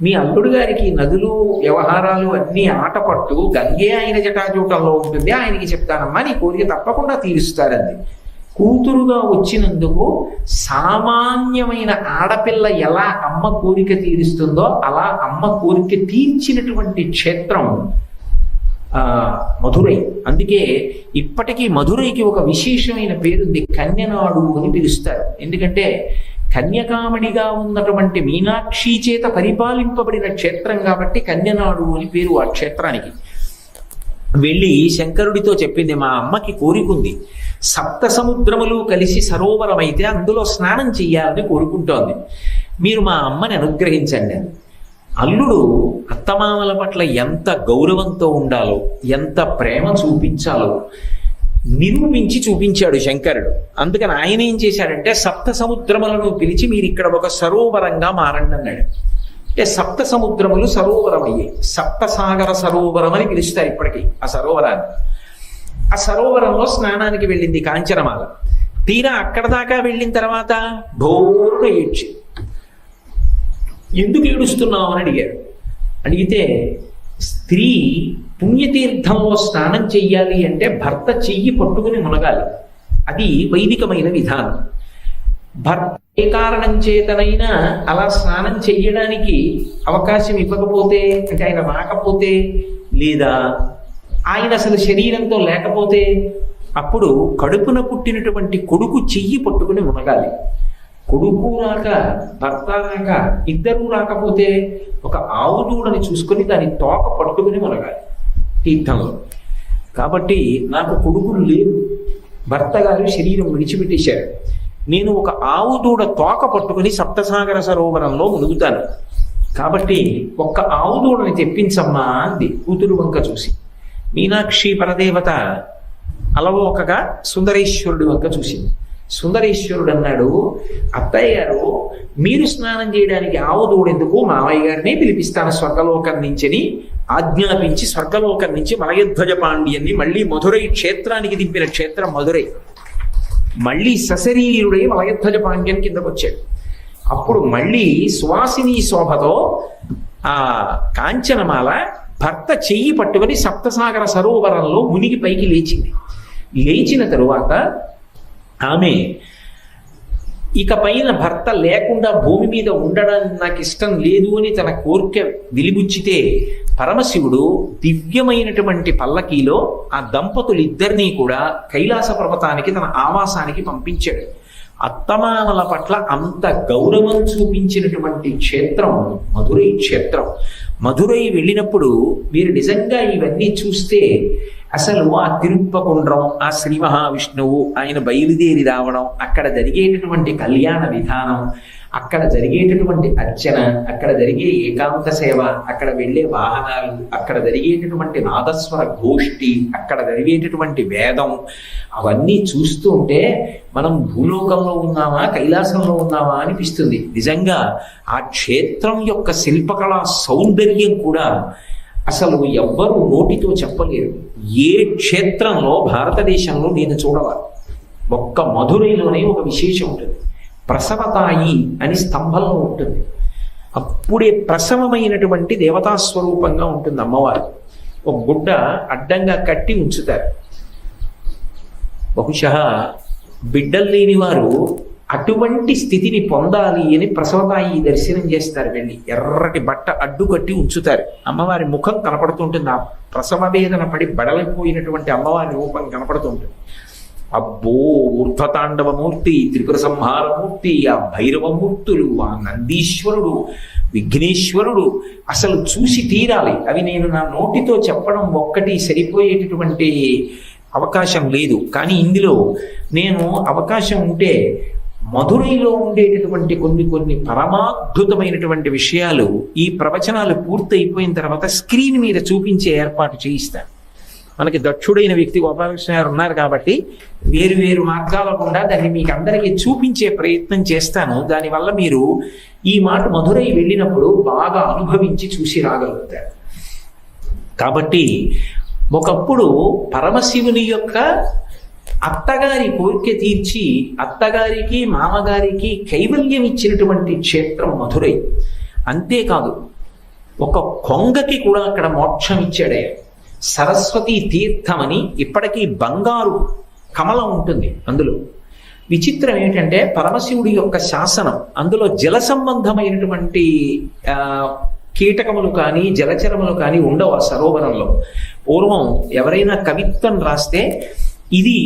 మీ అల్లుడు గారికి నదులు, వ్యవహారాలు అన్నీ ఆటపట్టు, గంగే ఆయన జటాజూటంలో ఉంటుంది, ఆయనకి చెప్తానమ్మా, నీ కోరిక తప్పకుండా తీరుస్తారంది. కూతురుగా వచ్చినందుకు సామాన్యమైన ఆడపిల్ల ఎలా అమ్మ కోరిక తీరుస్తుందో అలా అమ్మ కోరిక తీర్చినటువంటి క్షేత్రం మధురై. అందుకే ఇప్పటికీ మధురైకి ఒక విశేషమైన పేరుంది, కన్యనాడు అని పిలుస్తారు. ఎందుకంటే కన్యకామణిగా ఉన్నటువంటి మీనాక్షి చేత పరిపాలింపబడిన క్షేత్రం కాబట్టి కన్యనాడు అని పేరు ఆ క్షేత్రానికి. వెళ్ళి శంకరుడితో చెప్పింది, మా అమ్మకి కోరికుంది, 7 సముద్రములు కలిసి సరోవరం అయితే అందులో స్నానం చెయ్యాలని కోరుకుంటోంది, మీరు మా అమ్మని అనుగ్రహించండి. అల్లుడు అత్తమామల పట్ల ఎంత గౌరవంతో ఉండాలో, ఎంత ప్రేమ చూపించాలో, నిరూపించి చూపించాడు శంకరుడు. అందుకని ఆయన ఏం చేశాడంటే సప్త సముద్రములను పిలిచి మీరు ఇక్కడ ఒక సరోవరంగా మారండి అన్నాడు. అంటే సప్త సముద్రములు సరోవరం అయ్యాయి. సప్తసాగర సరోవరం అని పిలుస్తారు ఇప్పటికీ ఆ సరోవరాన్ని. ఆ సరోవరంలో స్నానానికి వెళ్ళింది కాంచనమాల. తీరా అక్కడ దాకా వెళ్ళిన తర్వాత ఘోరుగా ఏడ్చి, ఎందుకు ఏడుస్తున్నావు అని అడిగారు. అడిగితే స్త్రీ పుణ్యతీర్థంలో స్నానం చెయ్యాలి అంటే భర్త చెయ్యి పట్టుకుని మునగాలి. అది వైదికమైన విధానం. భర్త ఏ కారణం చేతనైనా అలా స్నానం చెయ్యడానికి అవకాశం ఇవ్వకపోతే, అంటే ఆయన రాకపోతే, లేదా ఆయన అసలు శరీరంతో లేకపోతే, అప్పుడు కడుపున పుట్టినటువంటి కొడుకు చెయ్యి పట్టుకుని మునగాలి. కొడుకు రాక, భర్త రాక, ఇద్దరూ రాకపోతే ఒక ఆవు దూడని చూసుకొని దాని తోక పట్టుకుని మునగాలి తీర్థంలో. కాబట్టి నాకు కొడుకులు లేరు, భర్త గారు శరీరం విడిచిపెట్టేశారు, నేను ఒక ఆవు దూడ తోక పట్టుకుని సప్తసాగర సరోవరంలో మునుగుతాను, కాబట్టి ఒక్క ఆవు దూడని తెప్పించమ్మా అంది కూతురు వంక చూసి. మీనాక్షి పరదేవత అలవోకగా సుందరేశ్వరుడి వంక చూసింది. సుందరేశ్వరుడు అన్నాడు, అత్తయ్య గారు మీరు స్నానం చేయడానికి ఆవు దూడెందుకు, మావయ్య గారిని పిలిపిస్తాను స్వర్గలోకం నుంచిని ఆజ్ఞాపించి స్వర్గలోకం నుంచి మలయధ్వజ పాండ్యాన్ని మళ్ళీ మధురై క్షేత్రానికి దింపిన క్షేత్రం మధురై. మళ్ళీ సశరీరుడై మలయధ్వజ పాండ్యం కిందకు వచ్చాడు. అప్పుడు మళ్ళీ సువాసిని శోభతో ఆ కాంచనమాల భర్త చెయ్యి పట్టుకొని సప్తసాగర సరోవరంలో మునిగి పైకి లేచింది. లేచిన తరువాత ఆమె ఇక పైన భర్త లేకుండా భూమి మీద ఉండడానికి నాకు ఇష్టం లేదు అని తన కోరిక విలిబుచ్చితే పరమశివుడు దివ్యమైనటువంటి పల్లకీలో ఆ దంపతులిద్దరినీ కూడా కైలాస పర్వతానికి తన ఆవాసానికి పంపించాడు. అత్తమామల పట్ల అంత గౌరవం చూపించినటువంటి క్షేత్రం మధురై క్షేత్రం. మధురై వెళ్ళినప్పుడు మీరు నిజంగా ఇవన్నీ చూస్తే అసలు ఆ తిరుప్పకుండ్రం, ఆ శ్రీ మహావిష్ణువు ఆయన బయలుదేరి రావడం, అక్కడ జరిగేటటువంటి కళ్యాణ విధానం, అక్కడ జరిగేటటువంటి అర్చన, అక్కడ జరిగే ఏకాంత సేవ, అక్కడ వెళ్ళే వాహనాలు, అక్కడ జరిగేటటువంటి నాదస్వర గోష్ఠి, అక్కడ జరిగేటటువంటి వేదం, అవన్నీ చూస్తూ ఉంటే మనం భూలోకంలో ఉన్నామా కైలాసంలో ఉన్నామా అనిపిస్తుంది. నిజంగా ఆ క్షేత్రం యొక్క శిల్పకళా సౌందర్యం కూడా అసలు ఎవ్వరూ నోటితో చెప్పలేరు. ఏ క్షేత్రంలో భారతదేశంలో నేను చూడవాలి, ఒక్క మధురైలోనే ఒక విశేషం ఉంటుంది. ప్రసవతాయి అని స్తంభంలో ఉంటుంది. అప్పుడే ప్రసవమైనటువంటి దేవతాస్వరూపంగా ఉంటుంది అమ్మవారు. ఒక గుడ్డ అడ్డంగా కట్టి ఉంచుతారు. బహుశా బిడ్డలు లేని వారు అటువంటి స్థితిని పొందాలి అని ప్రసవతాయి దర్శనం చేస్తారు. వెళ్ళి ఎర్రటి బట్ట అడ్డు కట్టి ఉంచుతారు. అమ్మవారి ముఖం కనపడుతుంటుంది. ఆ ప్రసవ వేదన పడి బడలిపోయినటువంటి అమ్మవారి రూపం కనపడుతుంటుంది. అబ్బో, ఊర్ధ్వతాండవమూర్తి, త్రిపుర సంహారమూర్తి, ఆ భైరవమూర్తులు, ఆ నందీశ్వరుడు, విఘ్నేశ్వరుడు అసలు చూసి తీరాలి. అవి నేను నా నోటితో చెప్పడం ఒక్కటి సరిపోయేటటువంటి అవకాశం లేదు. కానీ ఇందులో నేను అవకాశం ఉంటే మధురైలో ఉండేటటువంటి కొన్ని పరమాద్భుతమైనటువంటి విషయాలు ఈ ప్రవచనాలు పూర్తయిపోయిన తర్వాత స్క్రీన్ మీద చూపించే ఏర్పాటు చేయిస్తాను. మనకి దక్షుడైన వ్యక్తి గోపాలకృష్ణ గారు ఉన్నారు కాబట్టి వేరు వేరు మార్గాల గుండా దాన్ని మీకు అందరికీ చూపించే ప్రయత్నం చేస్తాను. దానివల్ల మీరు ఈ మాట మధురై వెళ్ళినప్పుడు బాగా అనుభవించి చూసి రాగలుగుతారు. కాబట్టి ఒకప్పుడు పరమశివుని యొక్క అత్తగారి కోరిక తీర్చి అత్తగారికి మామగారికి కైవల్యం ఇచ్చినటువంటి క్షేత్రం మధురై. అంతేకాదు ఒక కొంగకి కూడా అక్కడ మోక్షం ఇచ్చాడే. సరస్వతీ తీర్థం అని ఇప్పటికీ బంగారు కమలం ఉంటుంది. అందులో విచిత్రం ఏంటంటే పరమశివుడి యొక్క శాసనం, అందులో జల సంబంధమైనటువంటి కీటకములు కానీ జలచరములు కానీ ఉండవు ఆ సరోవరంలో. పూర్వం ఎవరైనా కవిత్వం రాస్తే ఇది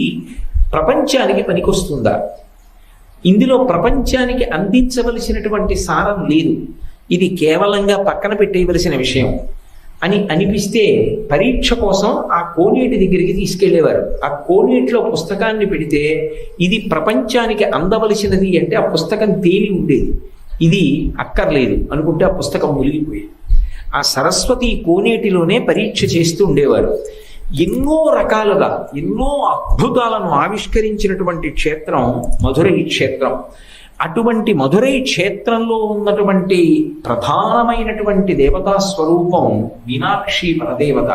ప్రపంచానికి పనికొస్తుందా, ఇందులో ప్రపంచానికి అందించవలసినటువంటి సారం లేదు, ఇది కేవలంగా పక్కన పెట్టేయవలసిన విషయం అని అనిపిస్తే పరీక్ష కోసం ఆ కోనేటి దగ్గరికి తీసుకెళ్లేవారు. ఆ కోనేటిలో పుస్తకాన్ని పెడితే ఇది ప్రపంచానికి అందవలసినది అంటే ఆ పుస్తకం తేలి ఉండేది, ఇది అక్కర్లేదు అనుకుంటే ఆ పుస్తకం మునిగిపోయేది. ఆ సరస్వతి కోనేటిలోనే పరీక్ష చేస్తూ ఉండేవారు. ఎన్నో రకాలుగా ఎన్నో అద్భుతాలను ఆవిష్కరించినటువంటి క్షేత్రం మధురై క్షేత్రం. అటువంటి మధురై క్షేత్రంలో ఉన్నటువంటి ప్రధానమైనటువంటి దేవతా స్వరూపం మీనాక్షి పరదేవత.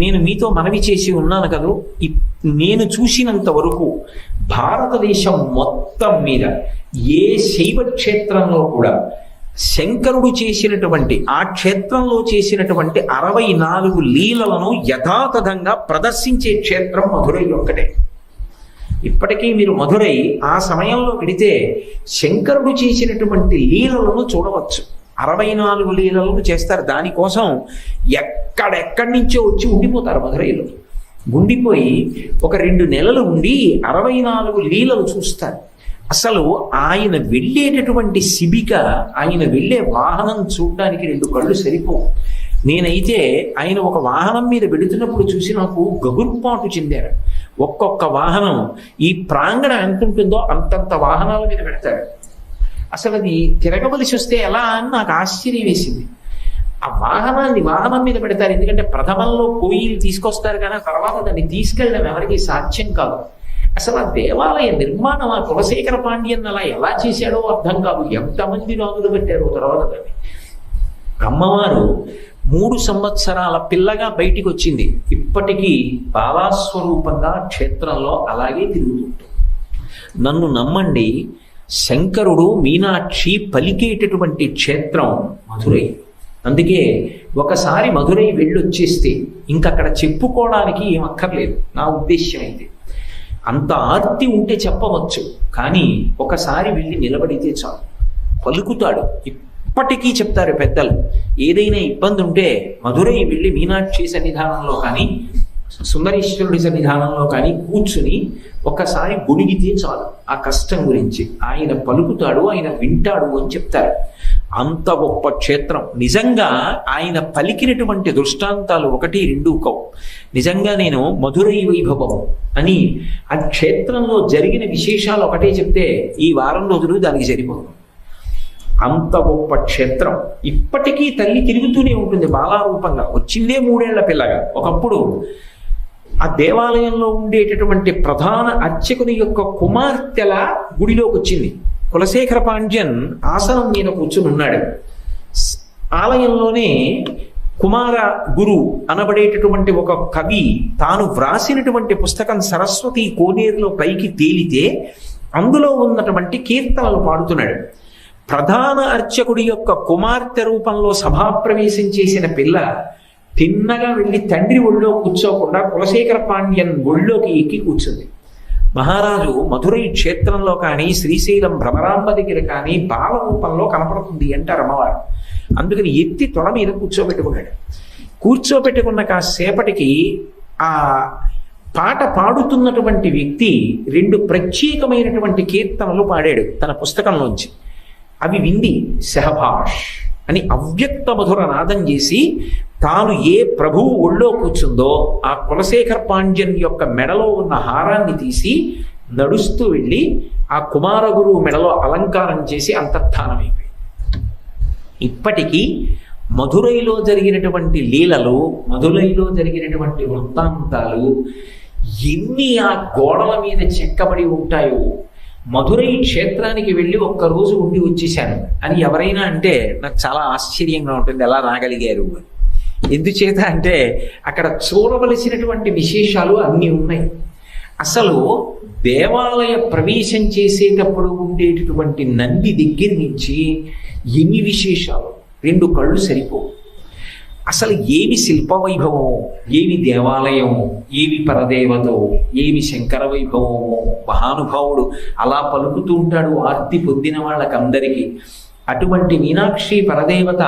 నేను మీతో మనవి చేసి ఉన్నాను కదూ, నేను చూసినంత వరకు భారతదేశం మొత్తం మీద ఏ శైవ క్షేత్రంలో కూడా శంకరుడు చేసినటువంటి ఆ క్షేత్రంలో చేసినటువంటి 64 లీలలను యథాతథంగా ప్రదర్శించే క్షేత్రం మధురై ఒక్కటే. ఇప్పటికీ మీరు మధురై ఆ సమయంలో వెడితే శంకరుడు చేసినటువంటి లీలలను చూడవచ్చు. 64 లీలలను చేస్తారు. దానికోసం ఎక్కడెక్కడి నుంచో వచ్చి ఉండిపోతారు మధురైలో. ఉండిపోయి ఒక 2 నెలలు ఉండి 64 లీలలు చూస్తారు. అసలు ఆయన వెళ్ళేటటువంటి శిబిక, ఆయన వెళ్ళే వాహనం చూడడానికి 2 కళ్ళు సరిపోవు. నేనైతే ఆయన ఒక వాహనం మీద వెళుతున్నప్పుడు చూసి నాకు గగుర్పాటు చెందారు. ఒక్కొక్క వాహనం ఈ ప్రాంగణం ఎంత ఉంటుందో అంతంత వాహనాల మీద పెడతాడు. అసలు అది తిరగవలసి వస్తే ఎలా అని నాకు ఆశ్చర్యం వేసింది. ఆ వాహనం మీద పెడతారు. ఎందుకంటే ప్రథమంలో పోయి తీసుకొస్తారు, కానీ తర్వాత దాన్ని తీసుకెళ్ళడం ఎవరికి సాధ్యం కాదు. అసలు ఆ దేవాలయ నిర్మాణం ఆ కులశేఖర పాండ్యన్ అలా ఎలా చేశాడో అర్థం కాదు. ఎంతమంది రాజులు పెట్టారో తర్వాత దాన్ని. అమ్మవారు 3 సంవత్సరాల పిల్లగా బయటికి వచ్చింది. ఇప్పటికీ బాలాస్వరూపంగా క్షేత్రంలో అలాగే తిరుగుతుంటుంది. నన్ను నమ్మండి, శంకరుడు మీనాక్షి పలికేటటువంటి క్షేత్రం మధురై. అందుకే ఒకసారి మధురై వెళ్ళొచ్చేస్తే ఇంకక్కడ చెప్పుకోవడానికి ఏం అక్కర్లేదు. నా ఉద్దేశ్యం అయితే అంత ఆర్తి ఉంటే చెప్పవచ్చు, కానీ ఒకసారి వెళ్ళి నిలబడితే చాలు, పలుకుతాడు. ఇప్పటికీ చెప్తారు పెద్దలు, ఏదైనా ఇబ్బంది ఉంటే మధురై వెళ్ళి మీనాక్షి సన్నిధానంలో కానీ సుందరేశ్వరుడి సన్నిధానంలో కానీ కూర్చుని ఒక్కసారి గొడిగితే చాలు ఆ కష్టం గురించి. ఆయన పలుకుతాడు, ఆయన వింటాడు అని చెప్తారు. అంత గొప్ప క్షేత్రం. నిజంగా ఆయన పలికినటువంటి దృష్టాంతాలు 1, 2 కవు. నిజంగా నేను మధురై వైభవం అని ఆ క్షేత్రంలో జరిగిన విశేషాలు ఒకటే చెప్తే ఈ వారం రోజులు దానికి సరిపోదు. అంత గొప్ప క్షేత్రం. ఇప్పటికీ తల్లి తిరుగుతూనే ఉంటుంది బాలారూపంగా. వచ్చిందే 3 ఏళ్ల పిల్లగా. ఒకప్పుడు ఆ దేవాలయంలో ఉండేటటువంటి ప్రధాన అర్చకుని యొక్క కుమార్తెల గుడిలోకి వచ్చింది. కులశేఖర పాండ్యన్ ఆసనం మీద కూర్చుని ఉన్నాడు. ఆలయంలోనే కుమార గురు అనబడేటటువంటి ఒక కవి తాను వ్రాసినటువంటి పుస్తకం సరస్వతి కోనేరులో పైకి తేలితే అందులో ఉన్నటువంటి కీర్తనలు పాడుతున్నాడు. ప్రధాన అర్చకుడి యొక్క కుమార్తె రూపంలో సభాప్రవేశం చేసిన పిల్ల తిన్నగా వెళ్ళి తండ్రి ఒళ్ళో కూర్చోకుండా కులశేఖర పాండ్యన్ ఒళ్ళోకి ఎక్కి కూర్చుంది. మహారాజు మధురై క్షేత్రంలో కానీ శ్రీశైలం భ్రమరాంబ దగ్గర కానీ బాల రూపంలో కనపడుతుంది అంటారు అమ్మవారు. అందుకని ఎత్తి తొడ మీద కూర్చోబెట్టుకున్నాడు. కూర్చోబెట్టుకున్న కాసేపటికి ఆ పాట పాడుతున్నటువంటి వ్యక్తి 2 ప్రత్యేకమైనటువంటి కీర్తనలు పాడాడు తన పుస్తకంలోంచి. అవి వింది శహభాష్ అని అవ్యక్త మధుర నాదం చేసి తాను ఏ ప్రభువు ఒళ్ళో కూర్చుందో ఆ కులశేఖర పాండ్యన్ యొక్క మెడలో ఉన్న హారాన్ని తీసి నడుస్తూ వెళ్ళి ఆ కుమారగురువు మెడలో అలంకారం చేసి అంతర్ధానమైపోయింది. ఇప్పటికీ మధురైలో జరిగినటువంటి లీలలు, మధురైలో జరిగినటువంటి వృత్తాంతాలు ఎన్ని ఆ గోడల మీద చెక్కబడి ఉంటాయో. మధురై క్షేత్రానికి వెళ్ళి ఒక్కరోజు ఉండి వచ్చేసాను అని ఎవరైనా అంటే నాకు చాలా ఆశ్చర్యంగా ఉంటుంది, ఎలా రాగలిగారు. ఎందుచేత అంటే అక్కడ చూడవలసినటువంటి విశేషాలు అన్నీ ఉన్నాయి. అసలు దేవాలయ ప్రవేశం చేసేటప్పుడు ఉండేటటువంటి నంది దగ్గర నుంచి ఎన్ని విశేషాలు, 2 కళ్ళు సరిపోవు. అసలు ఏమి శిల్ప వైభవమో, ఏమి దేవాలయమో, ఏమి పరదేవతో, ఏమి శంకర వైభవమో. మహానుభావుడు అలా పలుకుతూ ఉంటాడు ఆర్తి పొందిన వాళ్ళకందరికీ. అటువంటి మీనాక్షి పరదేవత